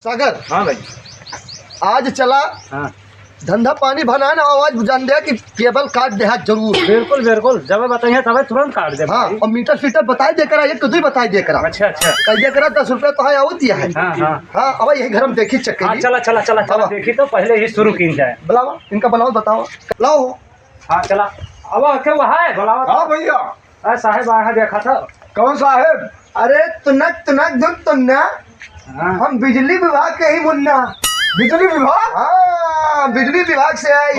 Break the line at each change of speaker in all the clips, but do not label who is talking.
सागर,
हाँ भाई।
आज चला
हाँ
धंधा पानी भना ना, आवाज जान दिया कि केबल काट दे हाथ जरूर।
बिल्कुल बिल्कुल, जब बताइए तब तुरंत काट दे।
हाँ, और मीटर फीटर बताए दे करा, ये खुद ही बताए दे करा।
अच्छा अच्छा।
कह दे करा 10 रुपया तो है दिया है।
हाँ हाँ
हाँ, अब यही घर में देखी चक्के
हाँ,
जी।
चला चला चला चला, देखी तो पहले ही शुरू की जाए।
बुलाओ इनका, बुलाओ बताओ लाओ।
हाँ चला, अब क्या वो है बुलाओ।
हाँ भैया।
अरे साहेब आया देखा था।
कौन साहेब?
अरे तुनक तुनक दुख तुन्ना,
हाँ
हम बिजली विभाग के ही मुन्ना।
बिजली विभाग?
हाँ, बिजली विभाग से आई।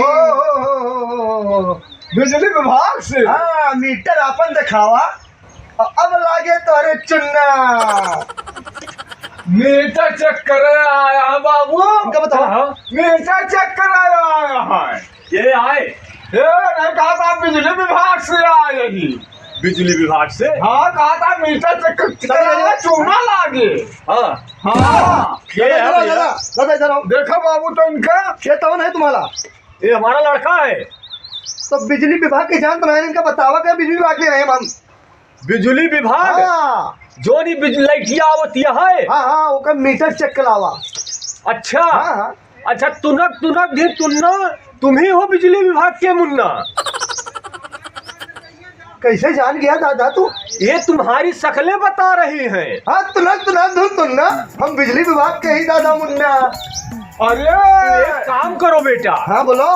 बिजली विभाग से?
हाँ, मीटर आपन दिखावा और अब लागे तोरे चुन्ना।
मीटर चेक करे आया है बाबू।
इनका बताओ।
मीटर चेक करे आया है।
ये आए
ये नहीं कहा था बिजली विभाग से आए ही।
बिजली विभाग से।
हाँ कहा था मीटर चेक करे चूना लागे।
हाँ
हाँ
ये है
दादा
भैया।
दादा इधर आओ।
देखो बाबू तो इनका
ये कौन है तुम्हारा?
ये हमारा लड़का है।
तो बिजली विभाग के जान बनाए, इनका बतावा क्या बिजली विभाग के रहे हम।
बिजली विभाग
हाँ
जो नहीं बिजली लाइटिया आवती है।
हाँ हाँ, ओका मीटर चेक करावा।
अच्छा
हाँ हाँ,
अच्छा, तुनक तुनक धी तुन्ना, तुम ही हो बिजली विभाग के मुन्ना।
कैसे जान गया दादा तू?
ये तुम्हारी शक्लें बता रही हैं।
हाँ, तुनक तुनक धुन तुन्ना, हम बिजली विभाग के ही दादा मुन्ना।
अरे
एक काम करो बेटा।
हाँ बोलो।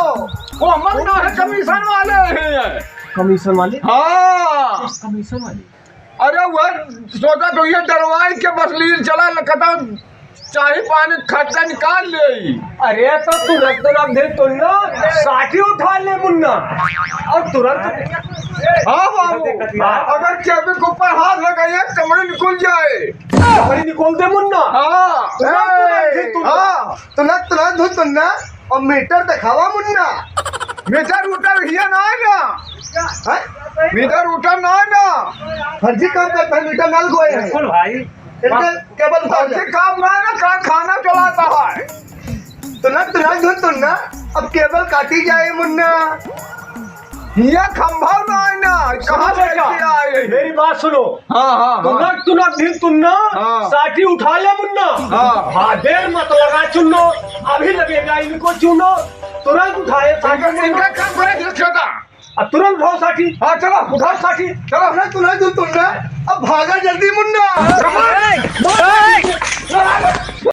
वो हम ना है कमीशन वाले हैं।
कमीशन वाले?
हाँ
कमीशन वाले?
अरे वह सोचा तो ये डरवाई के बस लील चला लखता चाहे पानी खर्चा निकाल ले।
अरे तो तुरंत तुरंत दे तुन्ना, साठी उठा ले मुन्ना और तुरंत।
हाँ बाबू, अगर केबल के ऊपर हाथ लगाए चमड़ी निकल जाए।
कमरी निकोल दे मुन्ना।
हाँ
हाँ, तुनक तुनक धुन तुन्ना और मीटर दिखावा मुन्ना।
मीटर उटर हिया ना है ना।
हाँ?
मीटर उटर ना है ना।
फर्जी काम करता है, मीटर नाल गोए हैं।
बिल्कुल भाई।
इनका केबल उतार
फर्जी
ले।
काम ना है ना, कारखाना चलाता है।
तुनक तुनक धुन तुन्ना, अब केबल काटी जाए मुन्ना।
हिया खंभा ना है ना, कहाँ से आए?
मेरी बात सुनो।
हाँ हाँ
तुनक तुनक धी तुन्ना,
हाँ।
साठी उठा ले मुन्ना।
हाँ।
हाँ, देर मत लगा चुनो, अभी लगेगा इनको चुनो। तुरंत उठाए
इनका काम करे देखिएगा।
अब तुरंत उठाओ साठी।
हाँ चलो
उठाओ साठी।
चलो।
तुनक तुनक धुन तुन्ना, अब भागा जल्दी मुन्ना।
चलो।